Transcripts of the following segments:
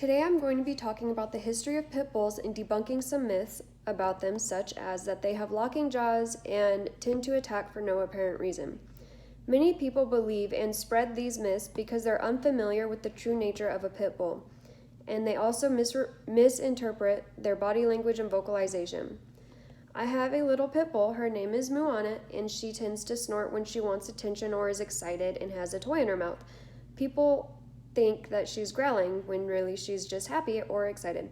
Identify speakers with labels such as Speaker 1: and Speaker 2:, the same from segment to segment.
Speaker 1: Today I'm going to be talking about the history of pit bulls and debunking some myths about them, such as that they have locking jaws and tend to attack for no apparent reason. Many people believe and spread these myths because they're unfamiliar with the true nature of a pit bull, and they also misinterpret their body language and vocalization. I have a little pit bull. Her name is Moana, and she tends to snort when she wants attention or is excited and has a toy in her mouth. People think that she's growling when really she's just happy or excited.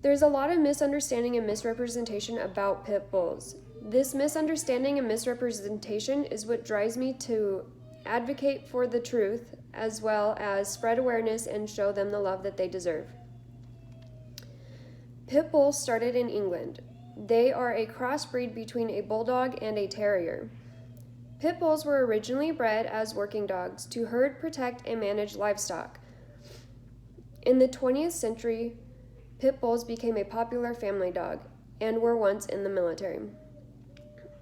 Speaker 1: There's a lot of misunderstanding and misrepresentation about pit bulls. This misunderstanding and misrepresentation is what drives me to advocate for the truth, as well as spread awareness and show them the love that they deserve. Pit bulls started in England. They are a crossbreed between a bulldog and a terrier. Pit bulls were originally bred as working dogs to herd, protect, and manage livestock. In the 20th century, pit bulls became a popular family dog and were once in the military.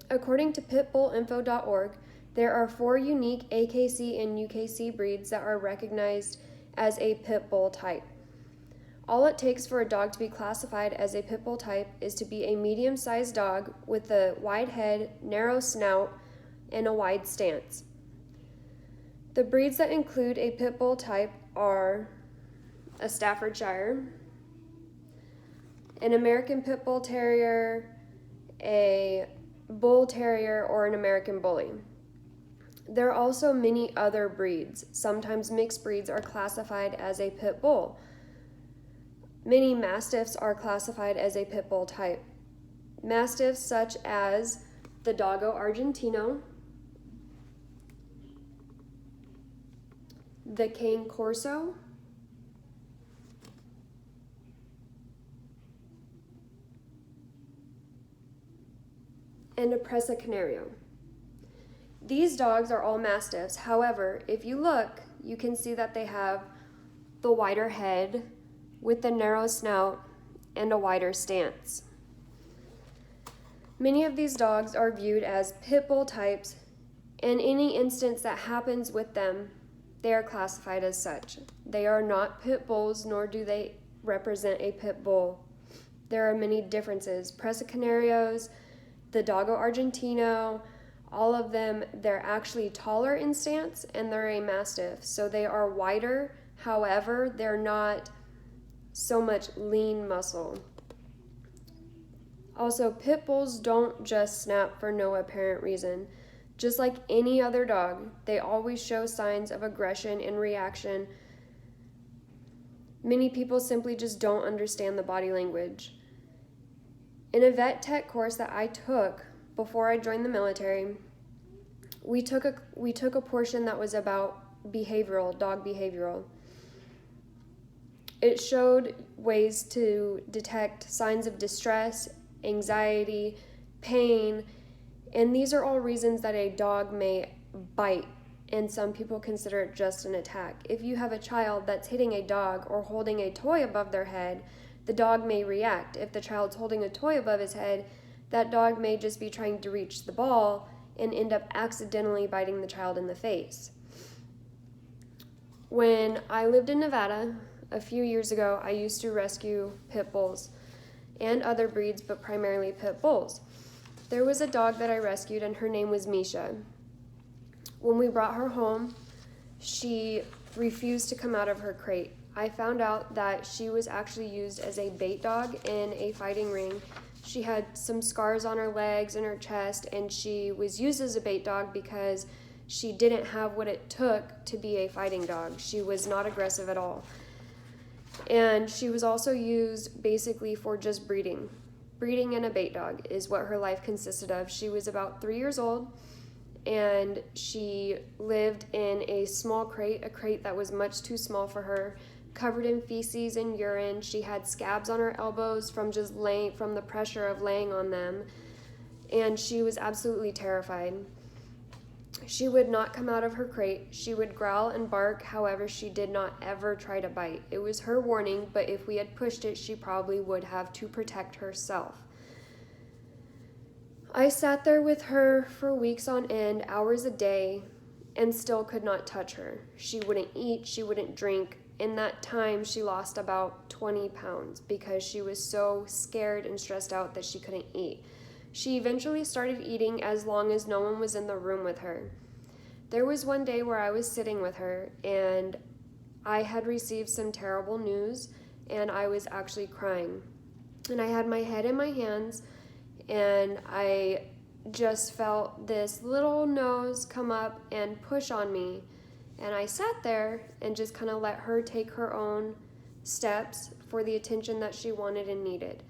Speaker 1: According to pitbullinfo.org, there are 4 unique AKC and UKC breeds that are recognized as a pit bull type. All it takes for a dog to be classified as a pit bull type is to be a medium-sized dog with a wide head, narrow snout, and a wide stance. The breeds that include a pit bull type are a Staffordshire, an American Pit Bull Terrier, a Bull Terrier, or an American Bully. There are also many other breeds. Sometimes mixed breeds are classified as a pit bull. Many Mastiffs are classified as a pit bull type. Mastiffs such as the Doggo Argentino, the Cane Corso, and a Presa Canario. These dogs are all Mastiffs. However, if you look, you can see that they have the wider head with the narrow snout and a wider stance. Many of these dogs are viewed as pit bull types, and any instance that happens with them, they are classified as such. They are not pit bulls, nor do they represent a pit bull. There are many differences. Presa Canarios, the Doggo Argentino, all of them, they're actually taller in stance, and they're a Mastiff. So they are wider, however, they're not so much lean muscle. Also, pit bulls don't just snap for no apparent reason. Just like any other dog, they always show signs of aggression and reaction. Many people simply just don't understand the body language. In a vet tech course that I took before I joined the military, we took a portion that was about dog behavioral. It showed ways to detect signs of distress, anxiety, pain, and these are all reasons that a dog may bite, and some people consider it just an attack. If you have a child that's hitting a dog or holding a toy above their head, the dog may react. If the child's holding a toy above his head, that dog may just be trying to reach the ball and end up accidentally biting the child in the face. When I lived in Nevada a few years ago, I used to rescue pit bulls and other breeds, but primarily pit bulls. There was a dog that I rescued, and her name was Misha. When we brought her home, she refused to come out of her crate. I found out that she was actually used as a bait dog in a fighting ring. She had some scars on her legs and her chest, and she was used as a bait dog because she didn't have what it took to be a fighting dog. She was not aggressive at all. And she was also used basically for just breeding. Breeding and a bait dog is what her life consisted of. She was about 3 years old, and she lived in a small crate, a crate that was much too small for her, covered in feces and urine. She had scabs on her elbows from the pressure of laying on them, and she was absolutely terrified. She would not come out of her crate. She would growl and bark. However, she did not ever try to bite. It was her warning, but if we had pushed it, she probably would have to protect herself. I sat there with her for weeks on end, hours a day, and still could not touch her. She wouldn't eat, she wouldn't drink. In that time, she lost about 20 pounds because she was so scared and stressed out that she couldn't eat. She eventually started eating as long as no one was in the room with her. There was one day where I was sitting with her and I had received some terrible news and I was actually crying. And I had my head in my hands and I just felt this little nose come up and push on me. And I sat there and just kind of let her take her own steps for the attention that she wanted and needed.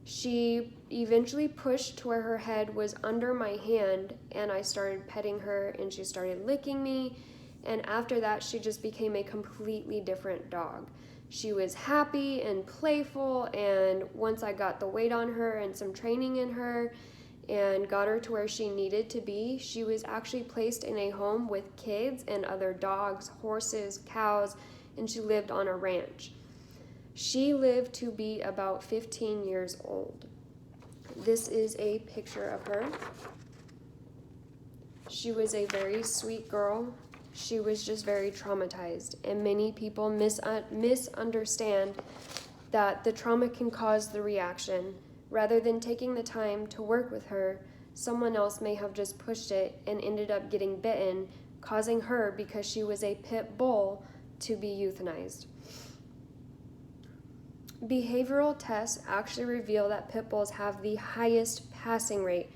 Speaker 1: She eventually pushed to where her head was under my hand, and I started petting her and she started licking me. And after that, she just became a completely different dog. She was happy and playful, and once I got the weight on her and some training in her and got her to where she needed to be, she was actually placed in a home with kids and other dogs, horses, cows, and she lived on a ranch. She lived to be about 15 years old. This is a picture of her. She was a very sweet girl. She was just very traumatized, and many people misunderstand that the trauma can cause the reaction. Rather than taking the time to work with her, someone else may have just pushed it and ended up getting bitten, causing her, because she was a pit bull, to be euthanized. Behavioral tests actually reveal that pit bulls have the highest passing rate.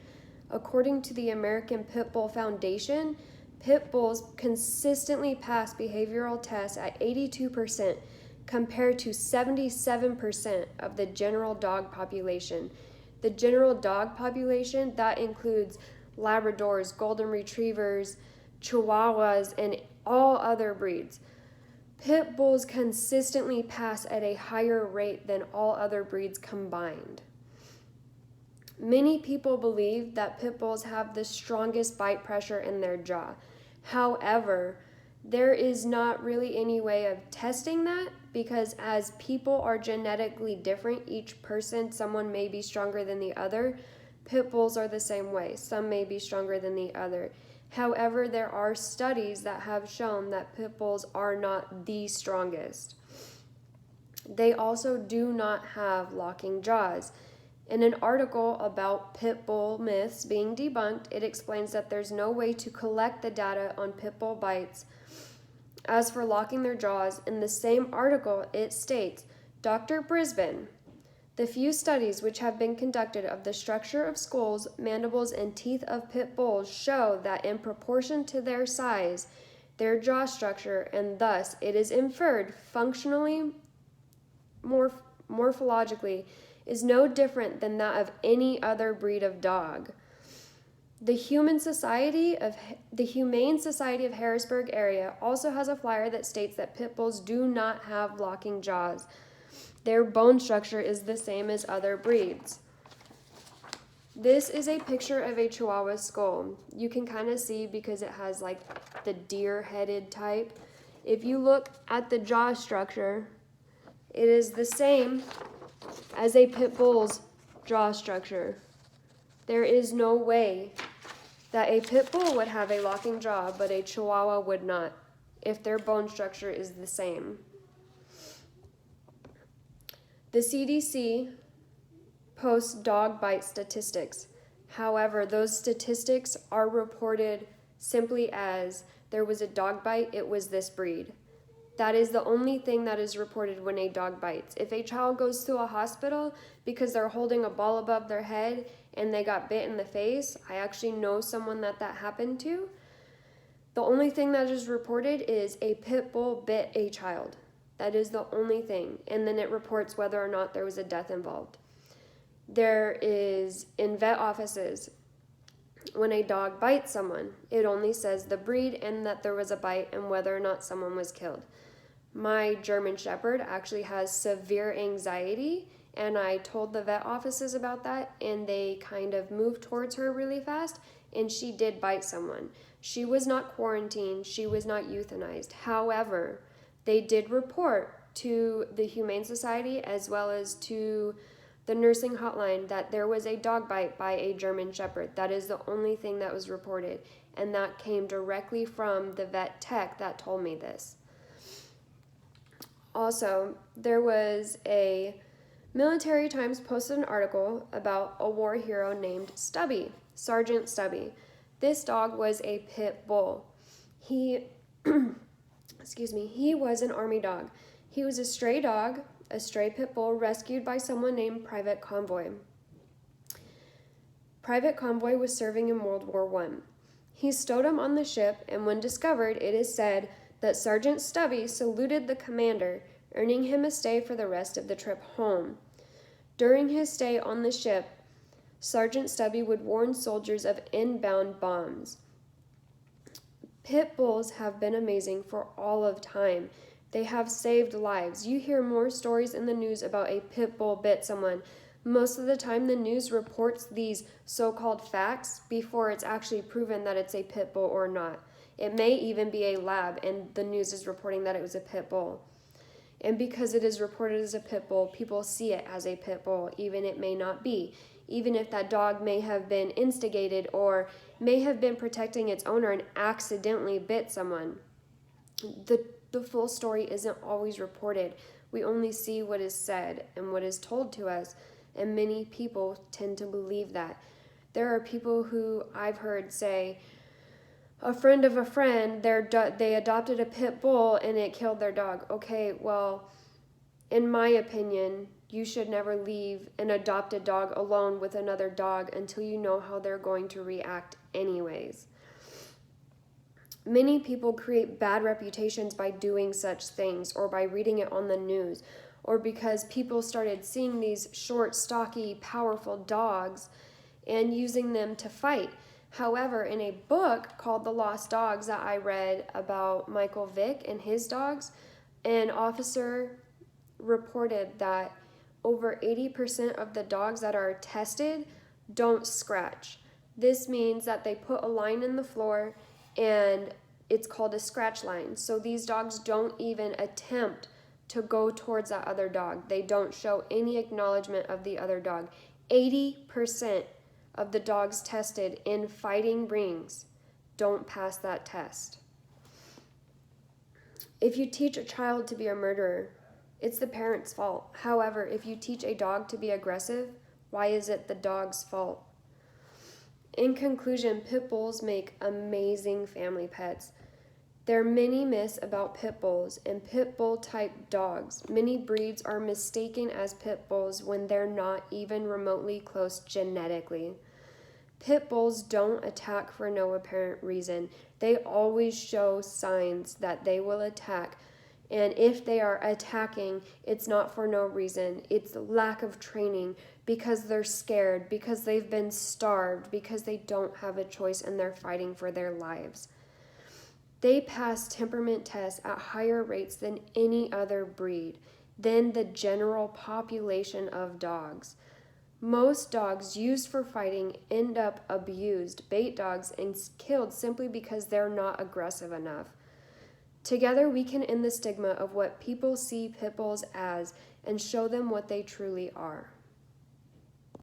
Speaker 1: According to the American Pit Bull Foundation, pit bulls consistently pass behavioral tests at 82%, compared to 77% of the general dog population. The general dog population, that includes Labradors, Golden Retrievers, Chihuahuas, and all other breeds. Pit bulls consistently pass at a higher rate than all other breeds combined. Many people believe that pit bulls have the strongest bite pressure in their jaw. However, there is not really any way of testing that, because as people are genetically different, each person, someone may be stronger than the other. Pit bulls are the same way. Some may be stronger than the other. However, there are studies that have shown that pit bulls are not the strongest. They also do not have locking jaws. In an article about pit bull myths being debunked, it explains that there's no way to collect the data on pit bull bites. As for locking their jaws, in the same article it states, Dr. Brisbane, the few studies which have been conducted of the structure of skulls, mandibles, and teeth of pit bulls show that in proportion to their size, their jaw structure, and thus it is inferred functionally, morphologically, is no different than that of any other breed of dog. The Humane Society of Harrisburg area also has a flyer that states that pit bulls do not have locking jaws. Their bone structure is the same as other breeds. This is a picture of a Chihuahua skull. You can kind of see because it has like the deer-headed type. If you look at the jaw structure, it is the same as a pit bull's jaw structure. There is no way that a pit bull would have a locking jaw, but a Chihuahua would not, if their bone structure is the same. The CDC posts dog bite statistics. However, those statistics are reported simply as there was a dog bite, it was this breed. That is the only thing that is reported when a dog bites. If a child goes to a hospital because they're holding a ball above their head and they got bit in the face, I actually know someone that happened to. The only thing that is reported is a pit bull bit a child. That is the only thing. And then it reports whether or not there was a death involved. There is, in vet offices, when a dog bites someone, it only says the breed and that there was a bite and whether or not someone was killed. My German Shepherd actually has severe anxiety, and I told the vet offices about that, and they kind of moved towards her really fast, and she did bite someone. She was not quarantined, she was not euthanized. However, they did report to the Humane Society as well as to the nursing hotline that there was a dog bite by a German Shepherd. That is the only thing that was reported, and that came directly from the vet tech that told me this. Also, there was a Military Times posted an article about a war hero named Stubby, Sergeant Stubby. This dog was a pit bull. He, he was an army dog. He was a stray dog, a stray pit bull rescued by someone named Private Convoy. Private Convoy was serving in World War I. He stowed him on the ship, and when discovered, it is said that Sergeant Stubby saluted the commander, earning him a stay for the rest of the trip home. During his stay on the ship, Sergeant Stubby would warn soldiers of inbound bombs. Pit bulls have been amazing for all of time. They have saved lives. You hear more stories in the news about a pit bull bit someone. Most of the time, the news reports these so-called facts before it's actually proven that it's a pit bull or not. It may even be a lab, and the news is reporting that it was a pit bull. And because it is reported as a pit bull, people see it as a pit bull, even it may not be. Even if that dog may have been instigated or may have been protecting its owner and accidentally bit someone. The full story isn't always reported. We only see what is said and what is told to us, and many people tend to believe that. There are people who I've heard say, a friend of a friend, they adopted a pit bull and it killed their dog. Okay, well, in my opinion, you should never leave an adopted dog alone with another dog until you know how they're going to react anyways. Many people create bad reputations by doing such things, or by reading it on the news, or because people started seeing these short, stocky, powerful dogs and using them to fight. However, in a book called The Lost Dogs that I read about Michael Vick and his dogs, an officer reported that over 80% of the dogs that are tested don't scratch. This means that they put a line in the floor and it's called a scratch line. So these dogs don't even attempt to go towards that other dog. They don't show any acknowledgement of the other dog. 80% of the dogs tested in fighting rings don't pass that test. If you teach a child to be a murderer, it's the parent's fault. However, if you teach a dog to be aggressive, why is it the dog's fault? In conclusion, pit bulls make amazing family pets. There are many myths about pit bulls and pit bull type dogs. Many breeds are mistaken as pit bulls when they're not even remotely close genetically. Pit bulls don't attack for no apparent reason. They always show signs that they will attack. And if they are attacking, it's not for no reason. It's lack of training, because they're scared, because they've been starved, because they don't have a choice and they're fighting for their lives. They pass temperament tests at higher rates than any other breed, than the general population of dogs. Most dogs used for fighting end up abused, bait dogs, and killed simply because they're not aggressive enough. Together, we can end the stigma of what people see pit bulls as and show them what they truly are.